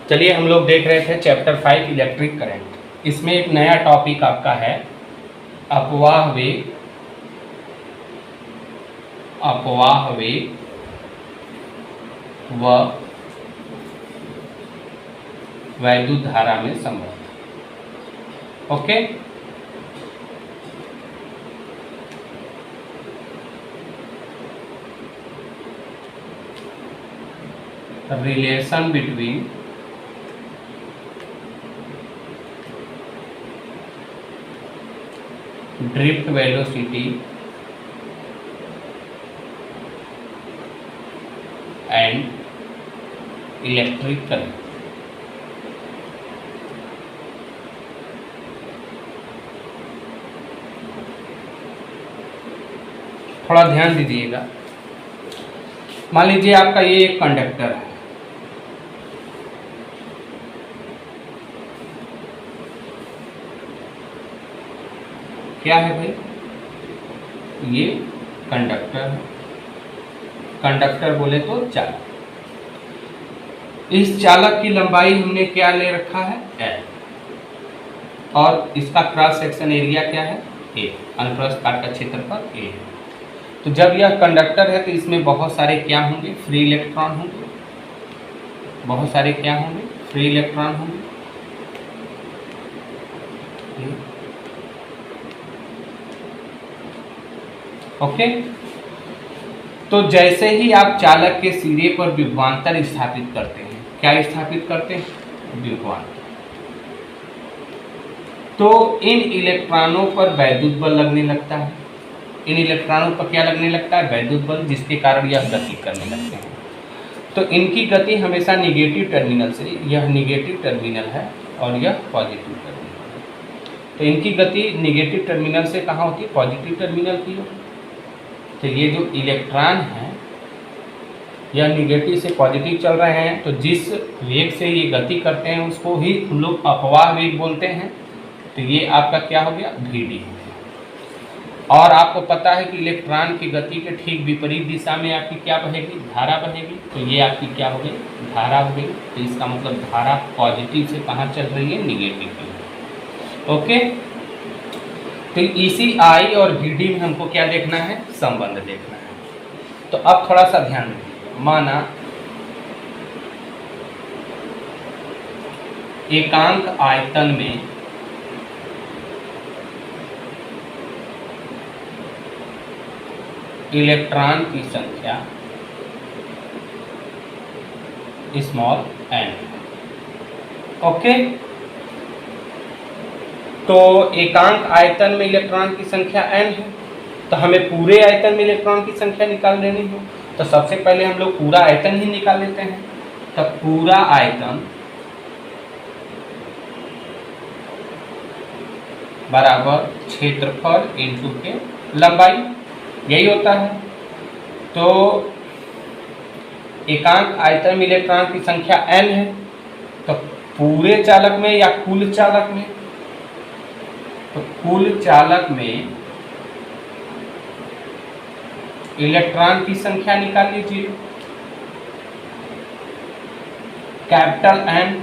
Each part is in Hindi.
चलिए हम लोग देख रहे थे चैप्टर 5 इलेक्ट्रिक करंट। इसमें एक नया टॉपिक आपका है अपवाह वेग व वैद्युत धारा में संबंध। Okay, relation between drift velocity and electric current. थोड़ा ध्यान दीजिएगा। मान लीजिए आपका ये एक कंडक्टर है, क्या है भाई? ये कंडक्टर है। कंडक्टर बोले तो चालक। इस चालक की लंबाई हमने क्या ले रखा है? L, और इसका क्रॉस सेक्शन एरिया क्या है? A, अनुप्रस्थ काट का क्षेत्रफल A है। तो जब यह कंडक्टर है तो इसमें बहुत सारे क्या होंगे? फ्री इलेक्ट्रॉन होंगे। बहुत सारे क्या होंगे? फ्री इलेक्ट्रॉन होंगे। ओके, तो जैसे ही आप चालक के सिरे पर विभवांतर स्थापित करते हैं, क्या स्थापित करते हैं? विभवांतर। तो इन इलेक्ट्रॉनों पर वैद्युत बल लगने लगता है। इन इलेक्ट्रॉनों पर क्या लगने लगता है? वैद्युत बल, जिसके कारण यह गति करने लगते हैं। तो इनकी गति हमेशा निगेटिव टर्मिनल से, यह निगेटिव टर्मिनल है और यह पॉजिटिव टर्मिनल है, तो इनकी गति निगेटिव टर्मिनल से कहाँ होती है? पॉजिटिव टर्मिनल की होती है। तो ये जो इलेक्ट्रॉन है यह निगेटिव से पॉजिटिव चल रहे हैं, तो जिस वेग से ये गति करते हैं उसको ही हम लोग अपवाह वेग बोलते हैं। तो ये आपका क्या हो गया? Vd। और आपको पता है कि इलेक्ट्रॉन की गति के ठीक विपरीत दिशा में आपकी क्या बहेगी? धारा बहेगी। तो ये आपकी क्या हो गई? धारा हो गई। तो इसका मतलब धारा पॉजिटिव से कहाँ चल रही है? निगेटिव में। ओके, तो इसी I और Vd में हमको क्या देखना है? संबंध देखना है। तो अब थोड़ा सा ध्यान दीजिए। माना एकांक आयतन में इलेक्ट्रॉन की संख्या स्मॉल n। ओके, तो एकांक आयतन में इलेक्ट्रॉन की संख्या n है, तो हमें पूरे आयतन में इलेक्ट्रॉन की संख्या निकाल लेनी है। तो सबसे पहले हम लोग पूरा आयतन ही निकाल लेते हैं। तो पूरा आयतन बराबर क्षेत्रफल इंटू के लंबाई, यही होता है। तो एकांक आयतन में इलेक्ट्रॉन की संख्या n है, तो पूरे चालक में या कुल चालक में? तो कुल चालक में इलेक्ट्रॉन की संख्या निकाल लीजिए। कैपिटल N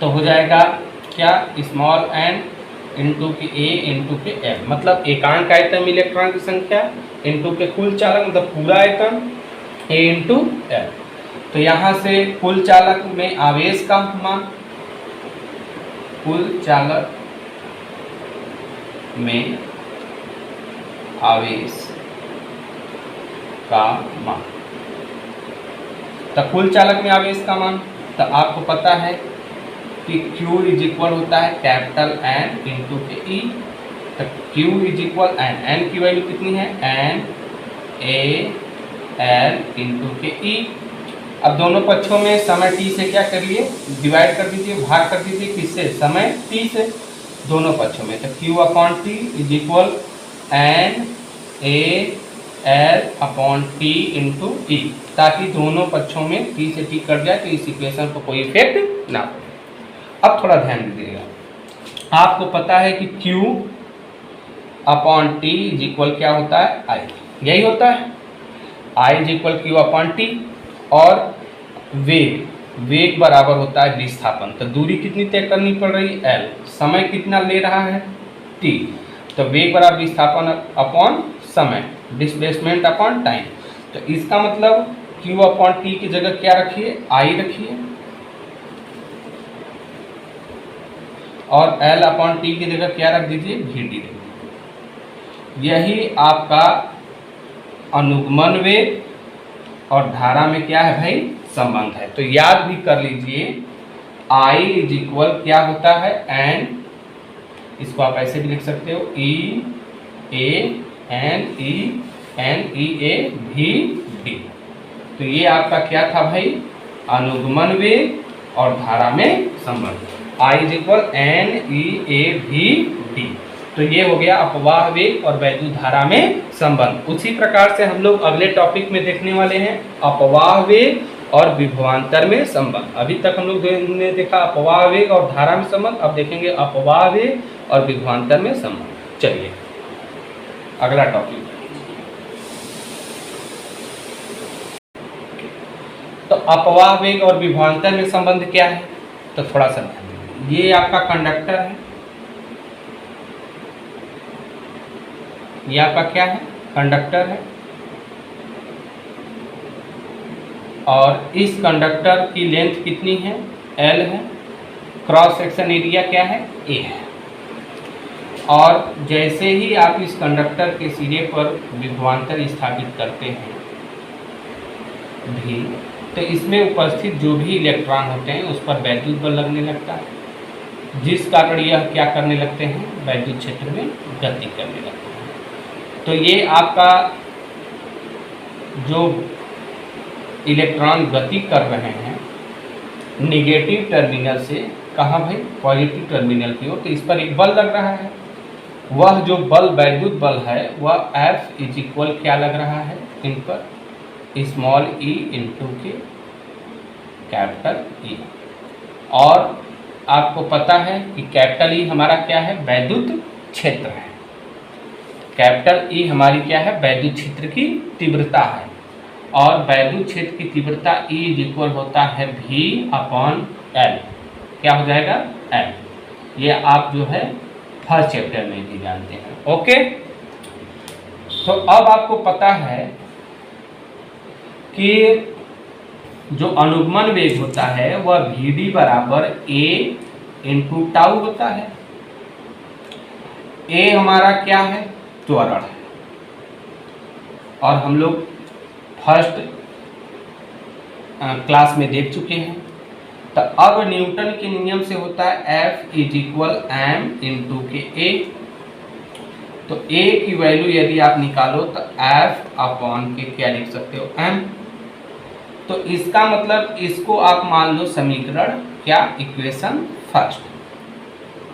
तो हो जाएगा क्या? स्मॉल n इंटू के A इंटू के M, मतलब एकांक आयतन में इलेक्ट्रॉन की संख्या इंटू के कुल चालक, मतलब पूरा आयतन, A इंटू M। तो यहाँ से कुल चालक में आवेश का मान, कुल चालक में आवेश का मान, तो कुल चालक में आवेश का मान, तो आपको पता है कि Q इज इक्वल होता है कैपिटल N इंटू के E। तो Q इज इक्वल N की वैल्यू कितनी है? N A L इंटू के E। अब दोनों पक्षों में समय t से क्या करिए? डिवाइड कर दीजिए, भाग कर दीजिए। किससे? समय t से, दोनों पक्षों में। तो Q upon T is equal N A L upon T into E, ताकि दोनों पक्षों में t से t कट जाए तो इस इक्वेशन को कोई इफेक्ट ना पड़े। अब थोड़ा ध्यान दीजिएगा। आपको पता है कि Q upon T is equal क्या होता है? I, यही होता है। I is equal Q upon T। और वेग वेग बराबर होता है विस्थापन। तो दूरी कितनी तय करनी पड़ रही है, एल। समय कितना ले रहा है, टी। तो वेग बराबर विस्थापन अपॉन समय, डिस्प्लेसमेंट अपॉन टाइम। तो इसका मतलब q अपॉन टी की जगह क्या रखिए, आई रखिए, और एल अपॉन टी की जगह क्या रख दीजिए, वी टी रख दीजिए। यही आपका अनुगमन वेग और धारा में क्या है भाई, संबंध है। तो याद भी कर लीजिए, I इज इक्वल क्या होता है, एन, इसको आप ऐसे भी लिख सकते हो, ई A N e A v d. तो ये आपका क्या था भाई, अनुगमन वेग और धारा में संबंध, I is equal n e A v d. तो ये हो गया अपवाह वेग और वैद्युत धारा में संबंध। उसी प्रकार से हम लोग अगले टॉपिक में देखने वाले हैं अपवाह वेग और विभवांतर में संबंध। अभी तक हम लोग ने देखा अपवाह वेग और धारा में संबंध, अब देखेंगे अपवाह वेग और विभवांतर में संबंध। चलिए अगला टॉपिक। तो अपवाह वेग और विभवांतर में संबंध क्या है, तो थोड़ा सा ध्यान दीजिए। ये आपका कंडक्टर है, ये आपका क्या है, कंडक्टर है, और इस कंडक्टर की लेंथ कितनी है, L है, क्रॉस सेक्शन एरिया क्या है, A है। और जैसे ही आप इस कंडक्टर के सिरे पर विभवांतर स्थापित करते हैं भी, तो इसमें उपस्थित जो भी इलेक्ट्रॉन होते हैं उस पर वैद्युत बल लगने लगता है, जिस कारण यह क्या करने लगते हैं, वैद्युत क्षेत्र में गति करने लगते हैं। तो ये आपका जो इलेक्ट्रॉन गति कर रहे हैं निगेटिव टर्मिनल से कहाँ भाई, पॉजिटिव टर्मिनल की ओर, तो इस पर एक बल लग रहा है। वह जो बल वैद्युत बल है वह F इज इक्वल क्या लग रहा है, इन पर स्मॉल e इंटू के कैपिटल E। और आपको पता है कि कैपिटल E हमारा क्या है, वैद्युत क्षेत्र है। कैपिटल E हमारी क्या है, वैद्युत क्षेत्र की तीव्रता है। और वैद्युत क्षेत्र की तीव्रता E इज इक्वल होता है V अपॉन L। क्या हो जाएगा, L। ये आप जो है फर्स्ट चैप्टर में भी जानते हैं। ओके, तो अब आपको पता है कि जो अनुगमन वेग होता है वह Vd बराबर A इंटू टाउ होता है। A हमारा क्या है, त्वरण है, और हम लोग फर्स्ट क्लास में देख चुके हैं। तो अब न्यूटन के नियम से होता है F is equal M into के A। तो A की वैल्यू यदि आप निकालो तो F अपॉन के क्या लिख सकते हो, m। तो इसका मतलब इसको आप मान लो समीकरण क्या, इक्वेशन फर्स्ट।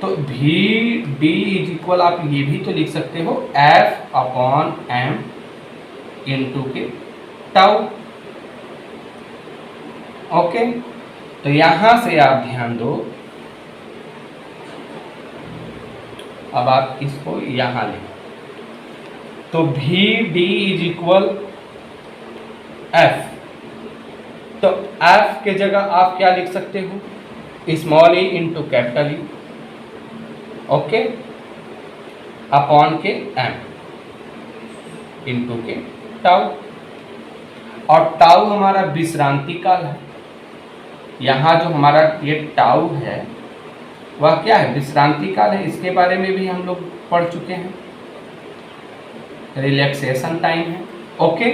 तो Vd इज इक्वल आप ये भी तो लिख सकते हो F अपॉन m इंटू के टाउ। ओके, तो यहां से आप ध्यान दो, अब आप इसको यहां ले, तो Vd इज इक्वल F। तो F के जगह आप क्या लिख सकते हो, small e into capital E, okay, upon के m इंटू के टाउ। और टाउ हमारा विश्रांति काल है। यहाँ जो हमारा ये टाउ है वह क्या है, विश्रांति काल है। इसके बारे में भी हम लोग पढ़ चुके हैं, रिलैक्सेशन टाइम है। ओके,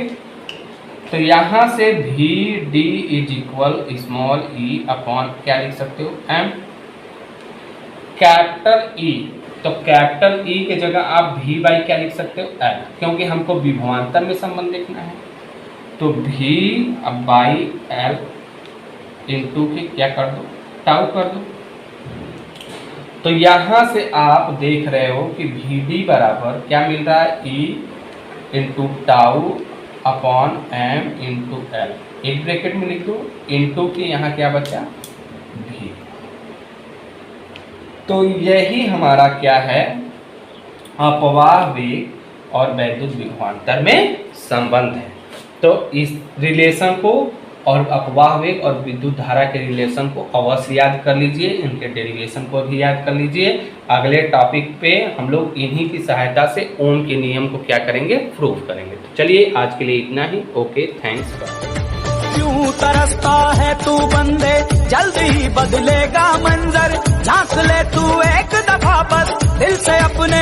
तो यहाँ से Vd is equal small e upon क्या लिख सकते हो, m। कैपिटल E, तो कैपिटल E के जगह आप V बाई क्या लिख सकते हो, L, क्योंकि हमको विभवांतर में संबंध देखना है। तो V अब बाई L इंटू के क्या कर दो, टाउ कर दो। तो यहाँ से आप देख रहे हो कि Vd बराबर क्या मिल रहा है, E into tau upon m into L, एक ब्रैकेट में लिख दो, इंटू के यहाँ क्या बचा, V। तो यही हमारा क्या है, अपवाह वेग और वैद्युत विभवांतर में संबंध है। तो इस रिलेशन को और अपवाह वेग और विद्युत धारा के रिलेशन को अवश्य याद कर लीजिए, इनके डेरिवेशन को भी याद कर लीजिए। अगले टॉपिक पे हम लोग इन्हीं की सहायता से ओम के नियम को क्या करेंगे, प्रूव करेंगे। तो चलिए आज के लिए इतना ही। Okay, thanks. क्यों तरसता है तू बंदे, जल्दी ही बदलेगा मंजर, झांक ले तू एक दफा बस दिल से अपने